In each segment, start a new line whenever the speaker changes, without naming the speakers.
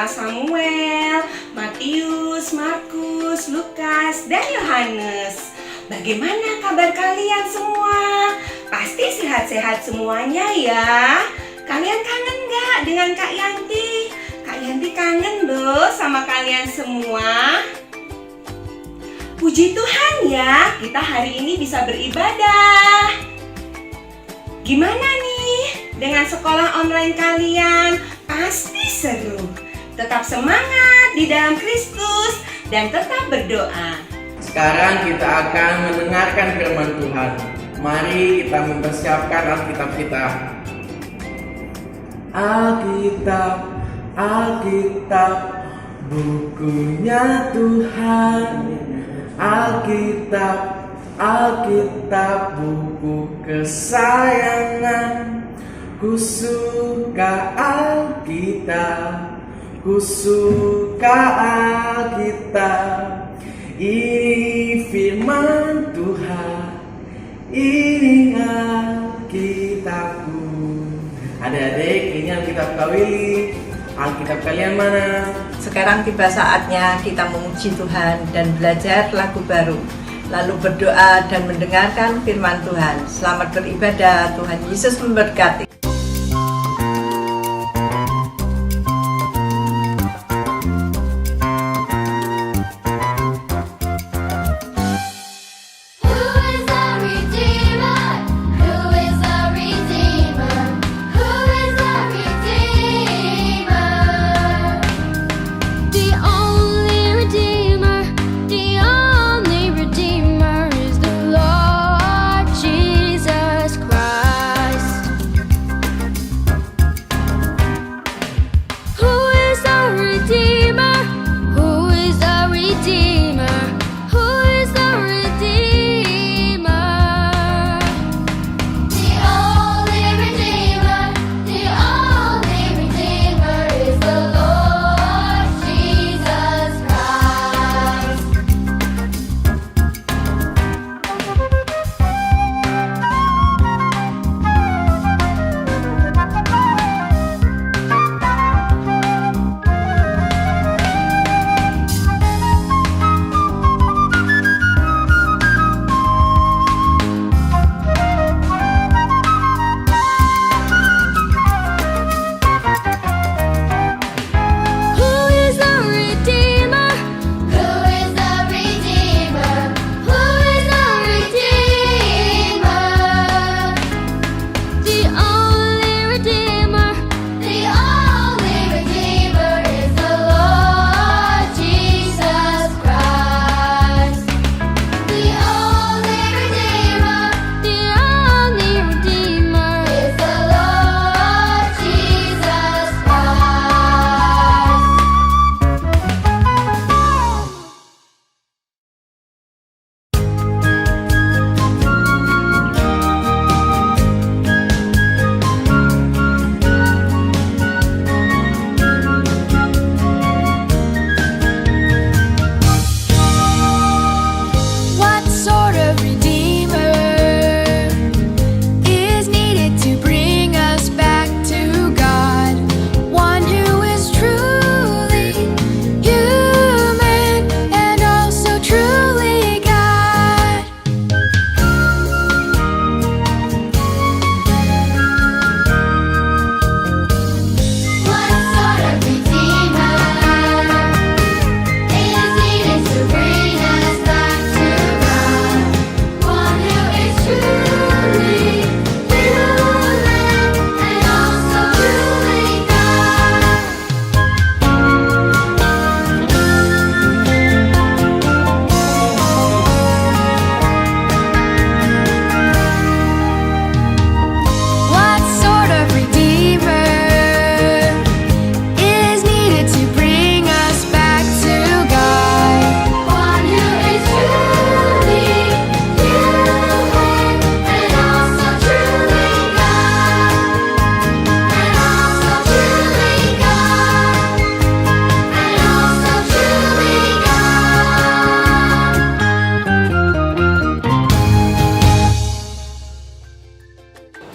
Samuel, Matius, Markus, Lukas, dan Yohanes. Bagaimana kabar kalian semua? Pasti sehat-sehat semuanya ya. Kalian kangen gak dengan Kak Yanti? Kak Yanti kangen loh sama kalian semua. Puji Tuhan ya, kita hari ini bisa beribadah. Gimana nih dengan sekolah online kalian? Pasti seru. Tetap semangat di dalam Kristus dan tetap berdoa.
Sekarang kita akan mendengarkan firman Tuhan. Mari kita mempersiapkan Alkitab kita. Alkitab, bukunya Tuhan. Alkitab, buku kesayangan. Ku suka Alkitab. Ini firman Tuhan, ini Alkitabku. Adik-adik, ini Alkitab Kawili. Alkitab kalian mana?
Sekarang tiba saatnya kita memuji Tuhan dan belajar lagu baru, lalu berdoa dan mendengarkan firman Tuhan. Selamat beribadah, Tuhan Yesus memberkati.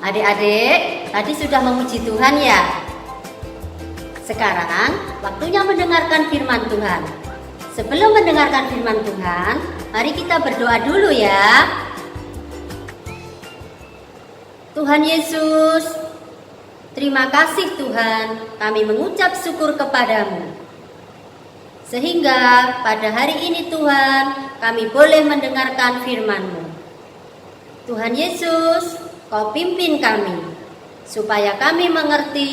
Adik-adik, tadi sudah memuji Tuhan ya? Sekarang waktunya mendengarkan firman Tuhan. Sebelum mendengarkan firman Tuhan, mari kita berdoa dulu ya. Tuhan Yesus, terima kasih Tuhan, kami mengucap syukur kepadamu. Sehingga pada hari ini Tuhan, kami boleh mendengarkan firman-Mu. Tuhan Yesus, Kau pimpin kami, supaya kami mengerti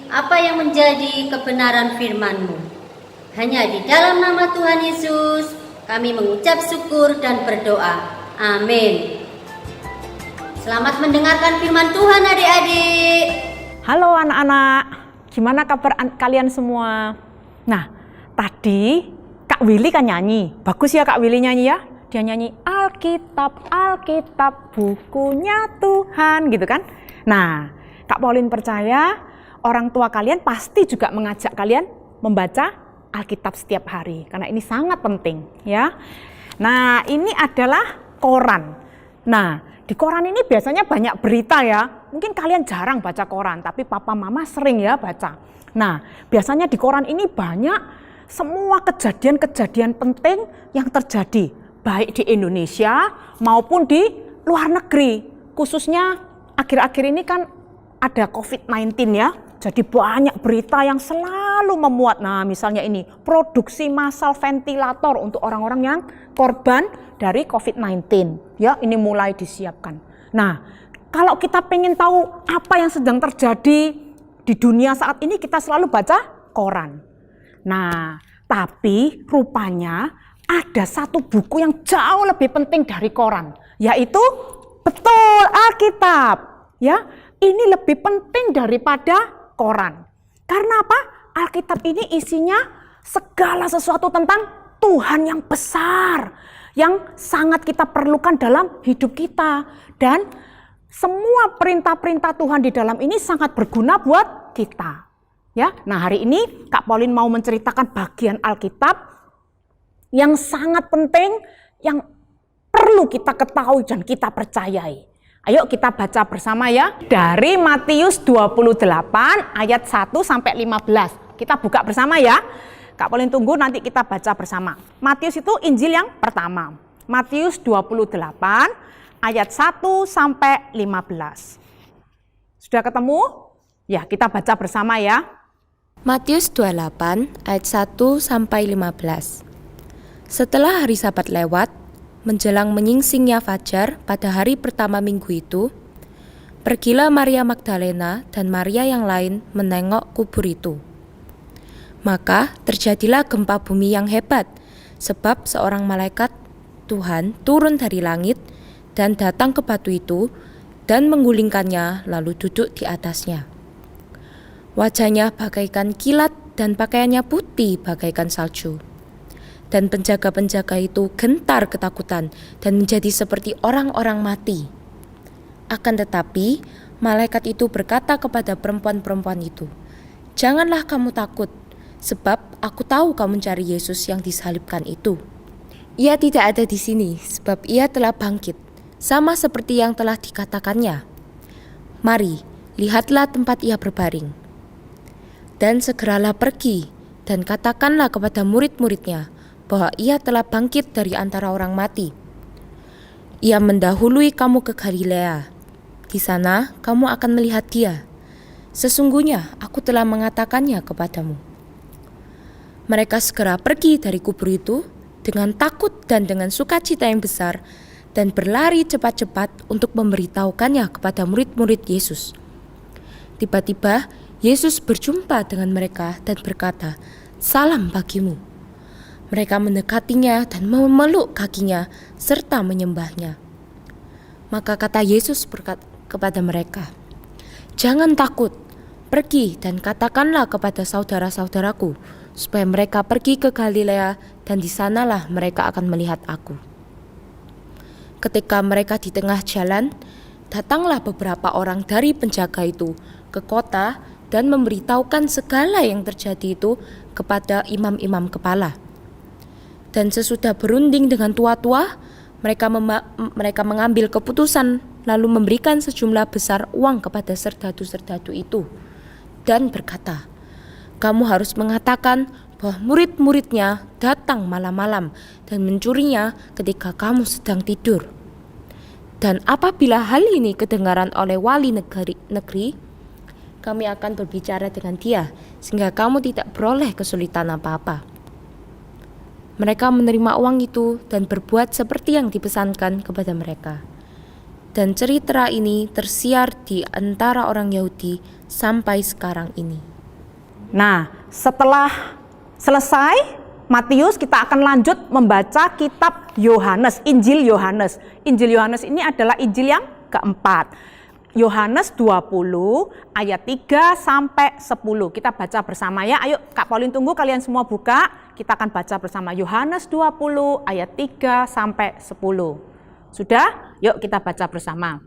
apa yang menjadi kebenaran firman-Mu. Hanya di dalam nama Tuhan Yesus, kami mengucap syukur dan berdoa. Amin. Selamat mendengarkan firman Tuhan adik-adik.
Halo anak-anak, gimana kabar kalian semua? Nah, tadi Kak Willy kan nyanyi, bagus ya Kak Willy nyanyi ya. Dia nyanyi Alkitab, Alkitab, bukunya Tuhan gitu kan. Nah, Kak Pauline percaya orang tua kalian pasti juga mengajak kalian membaca Alkitab setiap hari, karena ini sangat penting ya. Nah, ini adalah koran. Nah, di koran ini biasanya banyak berita ya. Mungkin kalian jarang baca koran, tapi papa mama sering ya baca. Nah, biasanya di koran ini banyak semua kejadian-kejadian penting yang terjadi, baik di Indonesia maupun di luar negeri. Khususnya akhir-akhir ini kan ada COVID-19 ya. Jadi banyak berita yang selalu memuat. Nah, misalnya ini, produksi massal ventilator untuk orang-orang yang korban dari COVID-19. Ya, ini mulai disiapkan. Nah, kalau kita pengen tahu apa yang sedang terjadi di dunia saat ini, kita selalu baca koran. Nah, tapi rupanya ada satu buku yang jauh lebih penting dari koran, yaitu betul Alkitab. Ya, ini lebih penting daripada koran. Karena apa? Alkitab ini isinya segala sesuatu tentang Tuhan yang besar, yang sangat kita perlukan dalam hidup kita. Dan semua perintah-perintah Tuhan di dalam ini sangat berguna buat kita. Ya, nah hari ini Kak Pauline mau menceritakan bagian Alkitab yang sangat penting, yang perlu kita ketahui dan kita percayai. Ayo kita baca bersama ya. Dari Matius 28 ayat 1 sampai 15. Kita buka bersama ya. Kak Pauline tunggu, nanti kita baca bersama. Matius itu Injil yang pertama. Matius 28 ayat 1 sampai 15. Sudah ketemu? Ya, kita baca bersama ya.
Matius 28 ayat 1 sampai 15. Setelah hari Sabat lewat, menjelang menyingsingnya fajar pada hari pertama minggu itu, pergilah Maria Magdalena dan Maria yang lain menengok kubur itu. Maka terjadilah gempa bumi yang hebat, sebab seorang malaikat Tuhan turun dari langit dan datang ke batu itu dan menggulingkannya lalu duduk di atasnya. Wajahnya bagaikan kilat dan pakaiannya putih bagaikan salju. Dan penjaga-penjaga itu gentar ketakutan dan menjadi seperti orang-orang mati. Akan tetapi, malaikat itu berkata kepada perempuan-perempuan itu, "Janganlah kamu takut, sebab aku tahu kamu mencari Yesus yang disalibkan itu. Ia tidak ada di sini, sebab ia telah bangkit, sama seperti yang telah dikatakannya. Mari, lihatlah tempat ia berbaring. Dan segeralah pergi, dan katakanlah kepada murid-muridnya, bahwa ia telah bangkit dari antara orang mati. Ia mendahului kamu ke Galilea. Di sana kamu akan melihat dia. Sesungguhnya aku telah mengatakannya kepadamu." Mereka segera pergi dari kubur itu dengan takut dan dengan sukacita yang besar dan berlari cepat-cepat untuk memberitahukannya kepada murid-murid Yesus. Tiba-tiba Yesus berjumpa dengan mereka dan berkata, "Salam bagimu." Mereka mendekatinya dan memeluk kakinya serta menyembahnya. Maka kata Yesus kepada mereka, "Jangan takut, pergi dan katakanlah kepada saudara-saudaraku, supaya mereka pergi ke Galilea dan di sanalah mereka akan melihat aku." Ketika mereka di tengah jalan, datanglah beberapa orang dari penjaga itu ke kota dan memberitahukan segala yang terjadi itu kepada imam-imam kepala. Dan sesudah berunding dengan tua-tua, mereka mengambil keputusan lalu memberikan sejumlah besar uang kepada serdadu-serdadu itu dan berkata, kamu harus mengatakan bahwa murid-muridnya datang malam-malam dan mencurinya ketika kamu sedang tidur. Dan apabila hal ini kedengaran oleh wali negeri, kami akan berbicara dengan dia sehingga kamu tidak beroleh kesulitan apa-apa. Mereka menerima uang itu dan berbuat seperti yang dipesankan kepada mereka. Dan cerita ini tersiar di antara orang Yahudi sampai sekarang ini.
Nah, setelah selesai Matius, kita akan lanjut membaca kitab Yohanes, Injil Yohanes. Injil Yohanes ini adalah Injil yang keempat. Yohanes 20 ayat 3 sampai 10. Kita baca bersama ya. Ayo Kak Pauline tunggu, kalian semua buka. Kita akan baca bersama Yohanes 20 ayat 3 sampai 10. Sudah? Yuk kita baca bersama.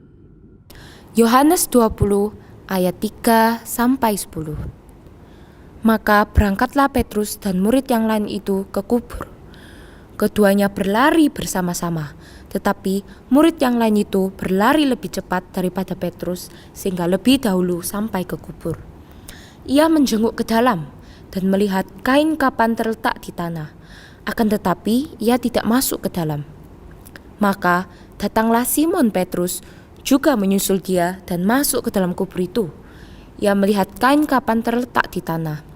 Yohanes 20 ayat 3 sampai 10. Maka berangkatlah Petrus dan murid yang lain itu ke kubur. Keduanya berlari bersama-sama, tetapi murid yang lain itu berlari lebih cepat daripada Petrus sehingga lebih dahulu sampai ke kubur. Ia menjenguk ke dalam dan melihat kain kapan terletak di tanah, akan tetapi ia tidak masuk ke dalam. Maka datanglah Simon Petrus juga menyusul dia dan masuk ke dalam kubur itu. Ia melihat kain kapan terletak di tanah.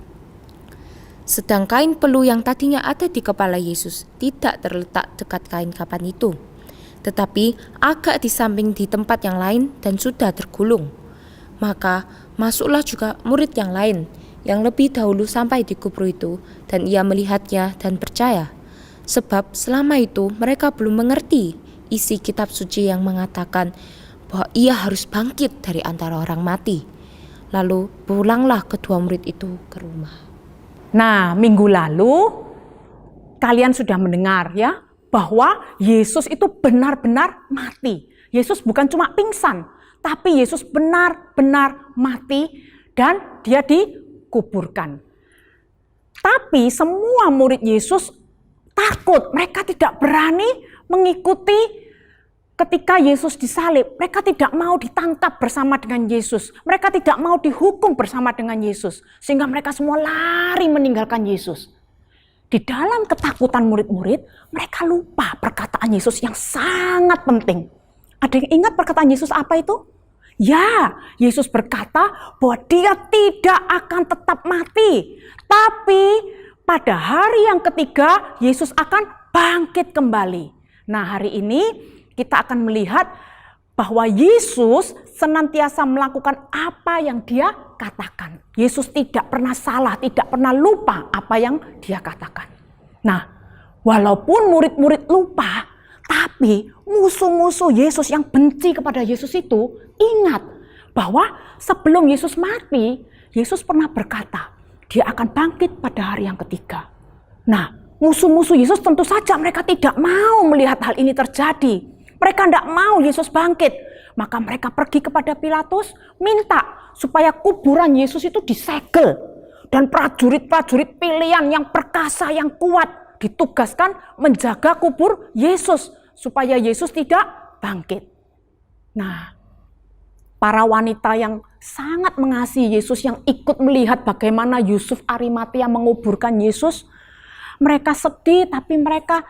Sedang kain pelu yang tadinya ada di kepala Yesus tidak terletak dekat kain kapan itu, tetapi agak di samping di tempat yang lain dan sudah tergulung. Maka masuklah juga murid yang lain yang lebih dahulu sampai di kubur itu, dan ia melihatnya dan percaya. Sebab selama itu mereka belum mengerti isi kitab suci yang mengatakan bahwa ia harus bangkit dari antara orang mati. Lalu pulanglah kedua murid itu ke rumah.
Nah, minggu lalu kalian sudah mendengar ya bahwa Yesus itu benar-benar mati. Yesus bukan cuma pingsan, tapi Yesus benar-benar mati dan dia dikuburkan. Tapi semua murid Yesus takut, mereka tidak berani mengikuti ketika Yesus disalib. Mereka tidak mau ditangkap bersama dengan Yesus. Mereka tidak mau dihukum bersama dengan Yesus. Sehingga mereka semua lari meninggalkan Yesus. Di dalam ketakutan murid-murid, mereka lupa perkataan Yesus yang sangat penting. Ada yang ingat perkataan Yesus apa itu? Ya, Yesus berkata bahwa dia tidak akan tetap mati. Tapi pada hari yang ketiga, Yesus akan bangkit kembali. Nah, hari ini kita akan melihat bahwa Yesus senantiasa melakukan apa yang dia katakan. Yesus tidak pernah salah, tidak pernah lupa apa yang dia katakan. Nah, walaupun murid-murid lupa, tapi musuh-musuh Yesus yang benci kepada Yesus itu ingat bahwa sebelum Yesus mati, Yesus pernah berkata, dia akan bangkit pada hari yang ketiga. Nah, musuh-musuh Yesus tentu saja mereka tidak mau melihat hal ini terjadi. Mereka tidak mau Yesus bangkit. Maka mereka pergi kepada Pilatus, minta supaya kuburan Yesus itu disegel. Dan prajurit-prajurit pilihan yang perkasa, yang kuat, ditugaskan menjaga kubur Yesus. Supaya Yesus tidak bangkit. Nah, para wanita yang sangat mengasihi Yesus, yang ikut melihat bagaimana Yusuf Arimatia menguburkan Yesus, mereka sedih, tapi mereka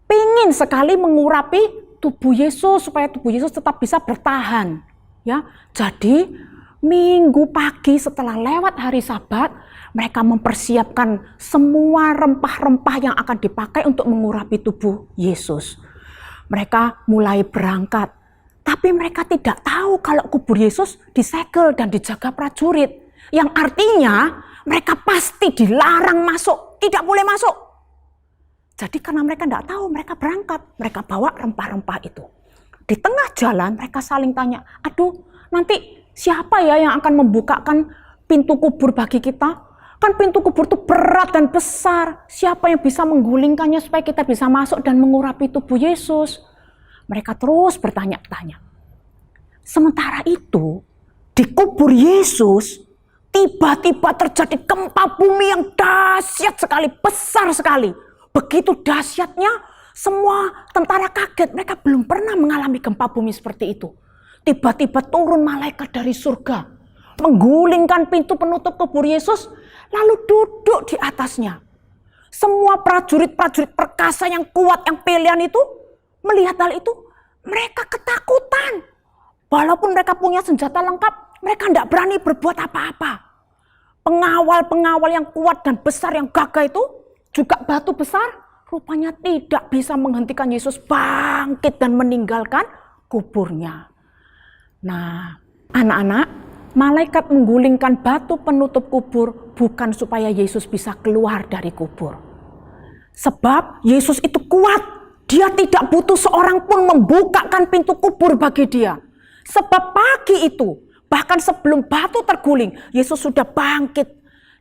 ingin sekali mengurapi tubuh Yesus supaya tubuh Yesus tetap bisa bertahan. Ya, jadi minggu pagi setelah lewat hari Sabat, mereka mempersiapkan semua rempah-rempah yang akan dipakai untuk mengurapi tubuh Yesus. Mereka mulai berangkat, tapi mereka tidak tahu kalau kubur Yesus disegel dan dijaga prajurit. Yang artinya mereka pasti dilarang masuk, tidak boleh masuk. Jadi karena mereka tidak tahu, mereka berangkat, mereka bawa rempah-rempah itu. Di tengah jalan mereka saling tanya, aduh nanti siapa ya yang akan membukakan pintu kubur bagi kita? Kan pintu kubur itu berat dan besar, siapa yang bisa menggulingkannya supaya kita bisa masuk dan mengurapi tubuh Yesus? Mereka terus bertanya-tanya. Sementara itu, di kubur Yesus, tiba-tiba terjadi gempa bumi yang dahsyat sekali, besar sekali. Begitu dahsyatnya, semua tentara kaget. Mereka belum pernah mengalami gempa bumi seperti itu. Tiba-tiba turun malaikat dari surga, menggulingkan pintu penutup kubur Yesus, lalu duduk di atasnya. Semua prajurit-prajurit perkasa yang kuat, yang pilihan itu, melihat hal itu, mereka ketakutan. Walaupun mereka punya senjata lengkap, mereka tidak berani berbuat apa-apa. Pengawal-pengawal yang kuat dan besar yang gagah itu, juga batu besar, rupanya tidak bisa menghentikan Yesus bangkit dan meninggalkan kuburnya. Nah, anak-anak, malaikat menggulingkan batu penutup kubur bukan supaya Yesus bisa keluar dari kubur. Sebab Yesus itu kuat, dia tidak butuh seorang pun membukakan pintu kubur bagi dia. Sebab pagi itu, bahkan sebelum batu terguling, Yesus sudah bangkit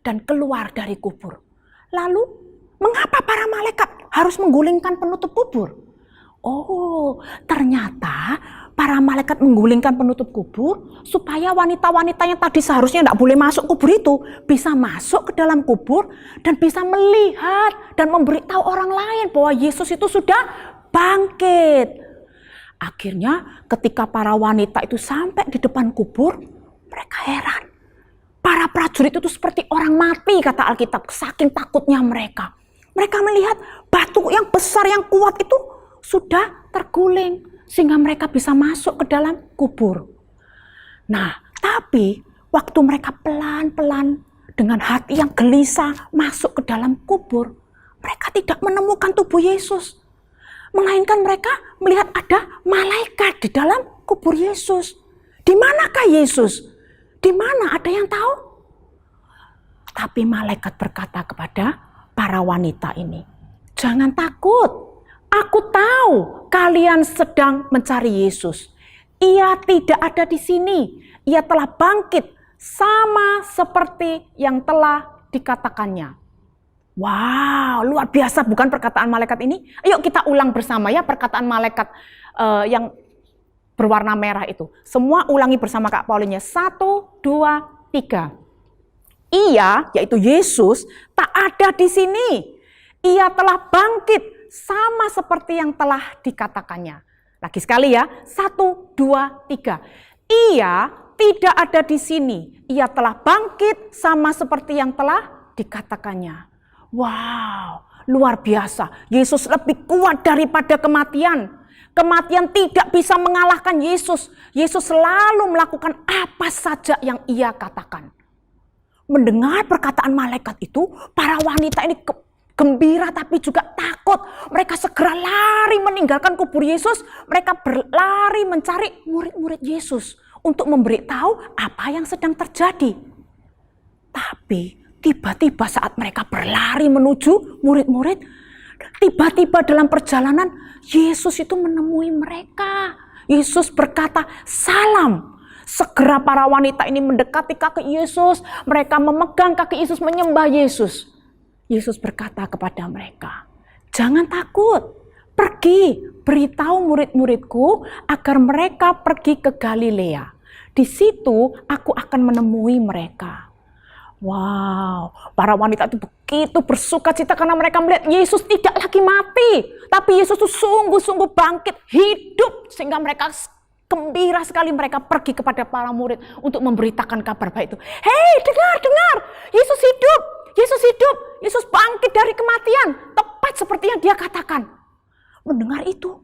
dan keluar dari kubur. Lalu, mengapa para malaikat harus menggulingkan penutup kubur? Oh, ternyata para malaikat menggulingkan penutup kubur supaya wanita-wanita yang tadi seharusnya tidak boleh masuk kubur itu bisa masuk ke dalam kubur dan bisa melihat dan memberitahu orang lain bahwa Yesus itu sudah bangkit. Akhirnya ketika para wanita itu sampai di depan kubur, mereka heran. Para prajurit itu seperti orang mati, kata Alkitab, saking takutnya mereka. Mereka melihat batu yang besar yang kuat itu sudah terguling sehingga mereka bisa masuk ke dalam kubur. Nah, tapi waktu mereka pelan-pelan dengan hati yang gelisah masuk ke dalam kubur, mereka tidak menemukan tubuh Yesus. Melainkan mereka melihat ada malaikat di dalam kubur Yesus. Di manakah Yesus? Di mana? Ada yang tahu? Tapi malaikat berkata kepada para wanita ini, "Jangan takut. Aku tahu kalian sedang mencari Yesus. Ia tidak ada di sini. Ia telah bangkit sama seperti yang telah dikatakannya." Wow, luar biasa bukan perkataan malaikat ini? Ayo kita ulang bersama ya perkataan malaikat yang berwarna merah itu. Semua ulangi bersama Kak Paulinnya. 1, 2, 3. Ia, yaitu Yesus, tak ada di sini. Ia telah bangkit sama seperti yang telah dikatakannya. Lagi sekali ya, 1, 2, 3. Ia tidak ada di sini. Ia telah bangkit sama seperti yang telah dikatakannya. Wow, luar biasa. Yesus lebih kuat daripada kematian. Kematian tidak bisa mengalahkan Yesus. Yesus selalu melakukan apa saja yang ia katakan. Mendengar perkataan malaikat itu, para wanita ini gembira tapi juga takut. Mereka segera lari meninggalkan kubur Yesus. Mereka berlari mencari murid-murid Yesus untuk memberitahu apa yang sedang terjadi. Tapi tiba-tiba saat mereka berlari menuju murid-murid, tiba-tiba dalam perjalanan Yesus itu menemui mereka. Yesus berkata, "Salam." Segera para wanita ini mendekati kaki Yesus. Mereka memegang kaki Yesus, menyembah Yesus. Yesus berkata kepada mereka, "Jangan takut. Pergi, beritahu murid-muridku agar mereka pergi ke Galilea. Di situ aku akan menemui mereka." Wow, para wanita itu begitu bersuka cita karena mereka melihat Yesus tidak lagi mati. Tapi Yesus itu sungguh-sungguh bangkit, hidup. Sehingga mereka gembira sekali, mereka pergi kepada para murid untuk memberitakan kabar baik itu. "Hei, dengar, Yesus hidup, Yesus hidup, Yesus bangkit dari kematian." Tepat seperti yang dia katakan. Mendengar itu,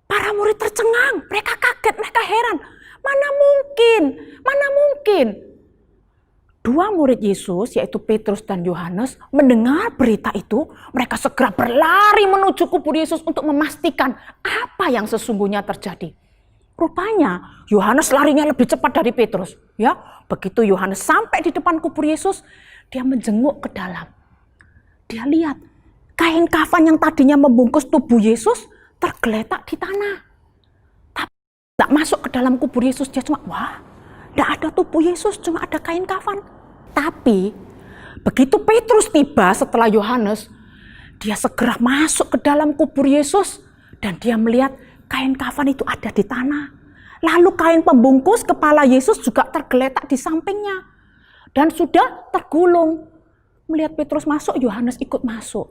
para murid tercengang, mereka kaget, mereka heran. Mana mungkin. Dua murid Yesus, yaitu Petrus dan Yohanes, mendengar berita itu, mereka segera berlari menuju kubur Yesus untuk memastikan apa yang sesungguhnya terjadi. Rupanya Yohanes larinya lebih cepat dari Petrus. Ya, begitu Yohanes sampai di depan kubur Yesus, dia menjenguk ke dalam. Dia lihat kain kafan yang tadinya membungkus tubuh Yesus tergeletak di tanah. Tapi tidak masuk ke dalam kubur Yesus. Dia cuma, wah, tidak ada tubuh Yesus, cuma ada kain kafan. Tapi begitu Petrus tiba setelah Yohanes, dia segera masuk ke dalam kubur Yesus dan dia melihat kain kafan itu ada di tanah. Lalu kain pembungkus kepala Yesus juga tergeletak di sampingnya dan sudah tergulung. Melihat Petrus masuk, Yohanes ikut masuk.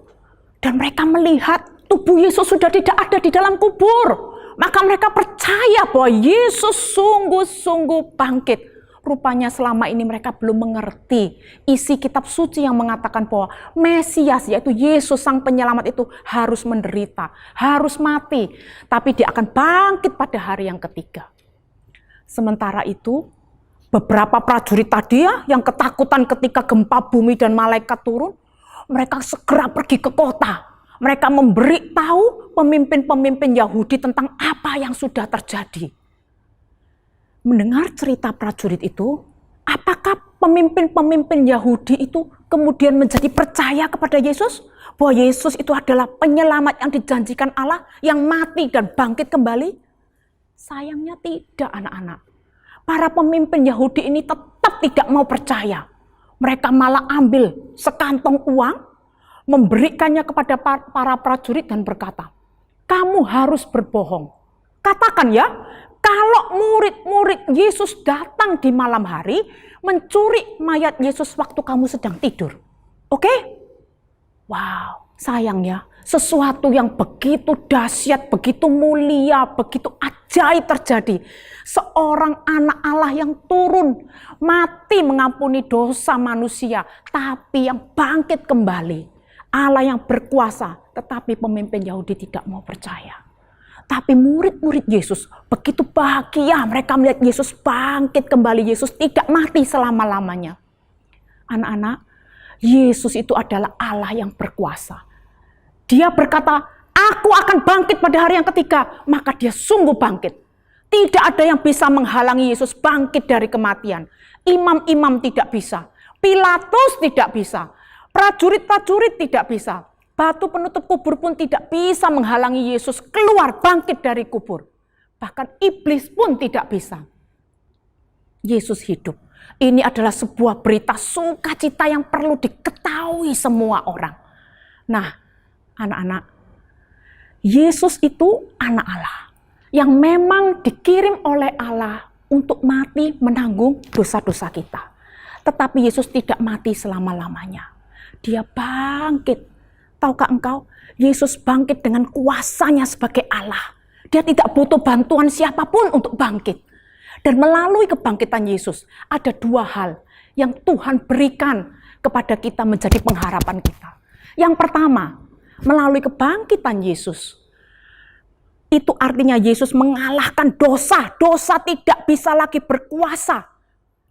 Dan mereka melihat tubuh Yesus sudah tidak ada di dalam kubur. Maka mereka percaya bahwa Yesus sungguh-sungguh bangkit. Rupanya selama ini mereka belum mengerti isi kitab suci yang mengatakan bahwa Mesias, yaitu Yesus Sang Penyelamat itu harus menderita, harus mati, tapi dia akan bangkit pada hari yang ketiga. Sementara itu, beberapa prajurit tadi yang ketakutan ketika gempa bumi dan malaikat turun, mereka segera pergi ke kota. Mereka memberi tahu pemimpin-pemimpin Yahudi tentang apa yang sudah terjadi. Mendengar cerita prajurit itu, apakah pemimpin-pemimpin Yahudi itu kemudian menjadi percaya kepada Yesus? Bahwa Yesus itu adalah penyelamat yang dijanjikan Allah yang mati dan bangkit kembali? Sayangnya tidak, anak-anak. Para pemimpin Yahudi ini tetap tidak mau percaya. Mereka malah ambil sekantong uang, memberikannya kepada para prajurit dan berkata, "Kamu harus berbohong. Katakan ya, kalau murid-murid Yesus datang di malam hari, mencuri mayat Yesus waktu kamu sedang tidur. Oke?" Wow, sayang ya, sesuatu yang begitu dahsyat, begitu mulia, begitu ajaib terjadi. Seorang anak Allah yang turun, mati mengampuni dosa manusia, tapi yang bangkit kembali. Allah yang berkuasa, tetapi pemimpin Yahudi tidak mau percaya. Tapi murid-murid Yesus begitu bahagia, mereka melihat Yesus bangkit kembali, Yesus tidak mati selama-lamanya. Anak-anak, Yesus itu adalah Allah yang berkuasa. Dia berkata, "Aku akan bangkit pada hari yang ketiga," maka dia sungguh bangkit. Tidak ada yang bisa menghalangi Yesus bangkit dari kematian. Imam-imam tidak bisa, Pilatus tidak bisa, prajurit-prajurit tidak bisa. Batu penutup kubur pun tidak bisa menghalangi Yesus keluar bangkit dari kubur. Bahkan iblis pun tidak bisa. Yesus hidup. Ini adalah sebuah berita sukacita yang perlu diketahui semua orang. Nah, anak-anak, Yesus itu anak Allah yang memang dikirim oleh Allah untuk mati menanggung dosa-dosa kita. Tetapi Yesus tidak mati selama-lamanya. Dia bangkit. Tahukah engkau, Yesus bangkit dengan kuasanya sebagai Allah. Dia tidak butuh bantuan siapapun untuk bangkit. Dan melalui kebangkitan Yesus, ada dua hal yang Tuhan berikan kepada kita menjadi pengharapan kita. Yang pertama, melalui kebangkitan Yesus, itu artinya Yesus mengalahkan dosa. Dosa tidak bisa lagi berkuasa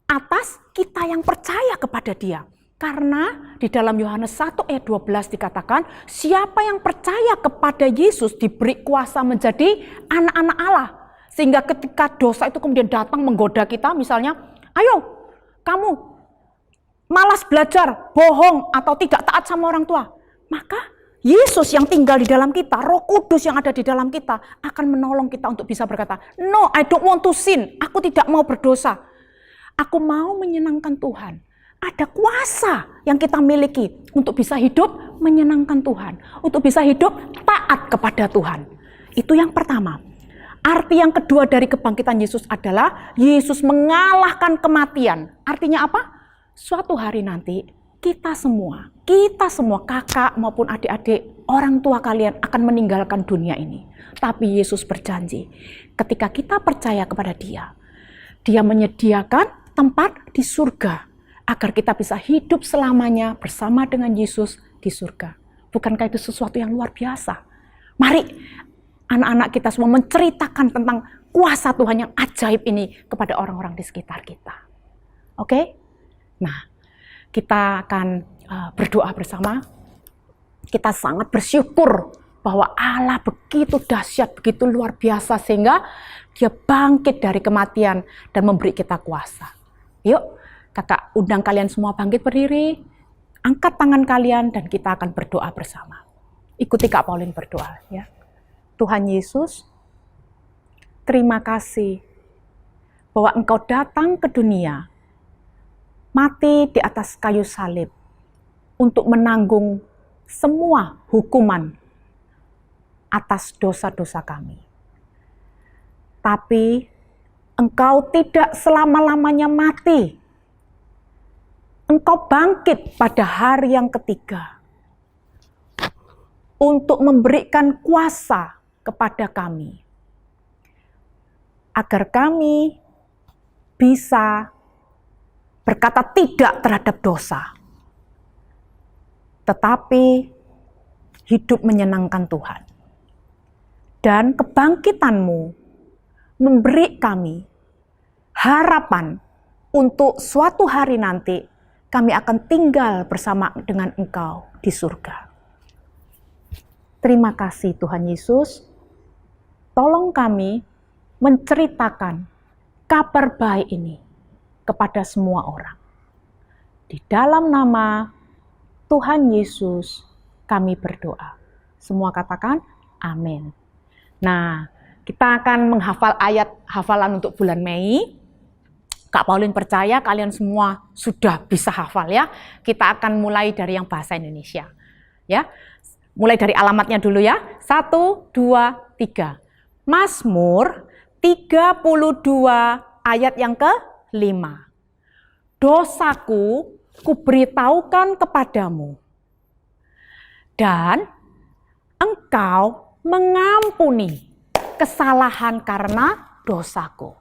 atas kita yang percaya kepada Dia. Karena di dalam Yohanes 1 ayat 12 dikatakan, siapa yang percaya kepada Yesus diberi kuasa menjadi anak-anak Allah. Sehingga ketika dosa itu kemudian datang menggoda kita, misalnya, "Ayo, kamu malas belajar, bohong, atau tidak taat sama orang tua." Maka Yesus yang tinggal di dalam kita, Roh Kudus yang ada di dalam kita, akan menolong kita untuk bisa berkata, "No, I don't want to sin." Aku tidak mau berdosa. Aku mau menyenangkan Tuhan. Ada kuasa yang kita miliki untuk bisa hidup menyenangkan Tuhan. Untuk bisa hidup taat kepada Tuhan. Itu yang pertama. Arti yang kedua dari kebangkitan Yesus adalah Yesus mengalahkan kematian. Artinya apa? Suatu hari nanti kita semua kakak maupun adik-adik, orang tua kalian akan meninggalkan dunia ini. Tapi Yesus berjanji, ketika kita percaya kepada Dia, Dia menyediakan tempat di surga agar kita bisa hidup selamanya bersama dengan Yesus di surga. Bukankah itu sesuatu yang luar biasa? Mari anak-anak kita semua menceritakan tentang kuasa Tuhan yang ajaib ini kepada orang-orang di sekitar kita. Oke? Nah, kita akan berdoa bersama. Kita sangat bersyukur bahwa Allah begitu dahsyat, begitu luar biasa sehingga Dia bangkit dari kematian dan memberi kita kuasa. Yuk, kakak undang kalian semua bangkit berdiri, angkat tangan kalian dan kita akan berdoa bersama. Ikuti Kak Pauline berdoa ya. Tuhan Yesus, terima kasih bahwa Engkau datang ke dunia, mati di atas kayu salib untuk menanggung semua hukuman atas dosa-dosa kami. Tapi Engkau tidak selama-lamanya mati. Engkau bangkit pada hari yang ketiga untuk memberikan kuasa kepada kami, agar kami bisa berkata tidak terhadap dosa, tetapi hidup menyenangkan Tuhan. Dan kebangkitanmu memberi kami harapan untuk suatu hari nanti kami akan tinggal bersama dengan Engkau di surga. Terima kasih Tuhan Yesus, tolong kami menceritakan kabar baik ini kepada semua orang. Di dalam nama Tuhan Yesus kami berdoa. Semua katakan amin. Nah, kita akan menghafal ayat hafalan untuk bulan Mei. Kak Pauline percaya kalian semua sudah bisa hafal ya. Kita akan mulai dari yang bahasa Indonesia. Ya. Mulai dari alamatnya dulu ya. 1, 2, 3. Mazmur 32 ayat yang ke-5. Dosaku kuberitahukan kepadamu, dan Engkau mengampuni kesalahan karena dosaku.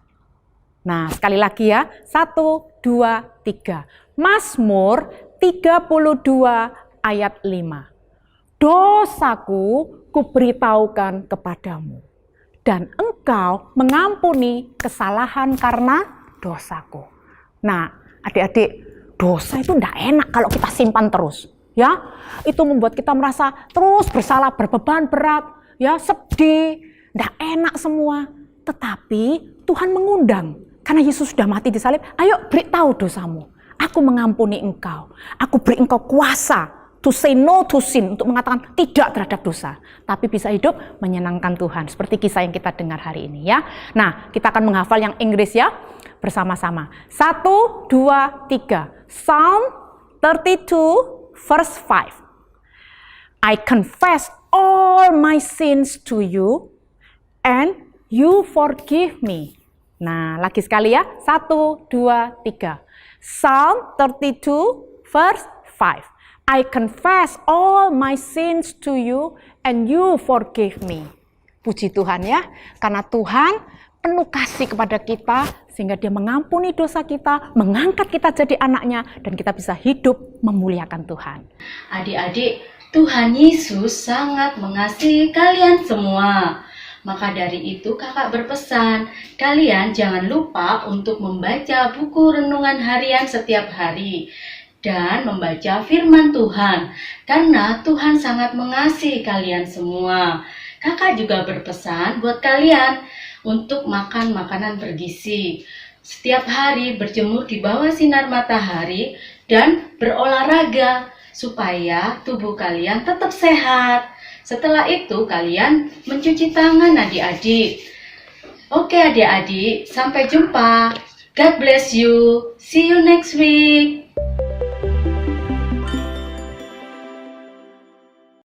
Nah, sekali lagi ya. 1, 2, 3. Mazmur 32 ayat 5. Dosaku kuberitahukan kepadamu, dan Engkau mengampuni kesalahan karena dosaku. Nah, adik-adik, dosa itu tidak enak kalau kita simpan terus. Ya, itu membuat kita merasa terus bersalah, berbeban berat, ya, sedih, tidak enak semua. Tetapi Tuhan mengundang, karena Yesus sudah mati di salib, ayo beritahu dosamu. Aku mengampuni engkau. Aku beri engkau kuasa to say no to sin, untuk mengatakan tidak terhadap dosa, tapi bisa hidup menyenangkan Tuhan. Seperti kisah yang kita dengar hari ini ya. Nah, kita akan menghafal yang Inggris ya, bersama-sama. 1, 2, 3. Psalm 32 verse 5. I confess all my sins to you, and you forgive me. Nah, lagi sekali ya. 1, 2, 3. Psalm 32 verse 5. I confess all my sins to you, and you forgive me. Puji Tuhan ya, karena Tuhan penuh kasih kepada kita, sehingga Dia mengampuni dosa kita, mengangkat kita jadi anaknya, dan kita bisa hidup memuliakan Tuhan.
Adik-adik, Tuhan Yesus sangat mengasihi kalian semua. Maka dari itu kakak berpesan, kalian jangan lupa untuk membaca buku renungan harian setiap hari dan membaca firman Tuhan, karena Tuhan sangat mengasihi kalian semua. Kakak juga berpesan buat kalian untuk makan makanan bergizi. Setiap hari berjemur di bawah sinar matahari dan berolahraga supaya tubuh kalian tetap sehat. Setelah itu kalian mencuci tangan adik-adik. Oke adik-adik, sampai jumpa. God bless you. See you next week.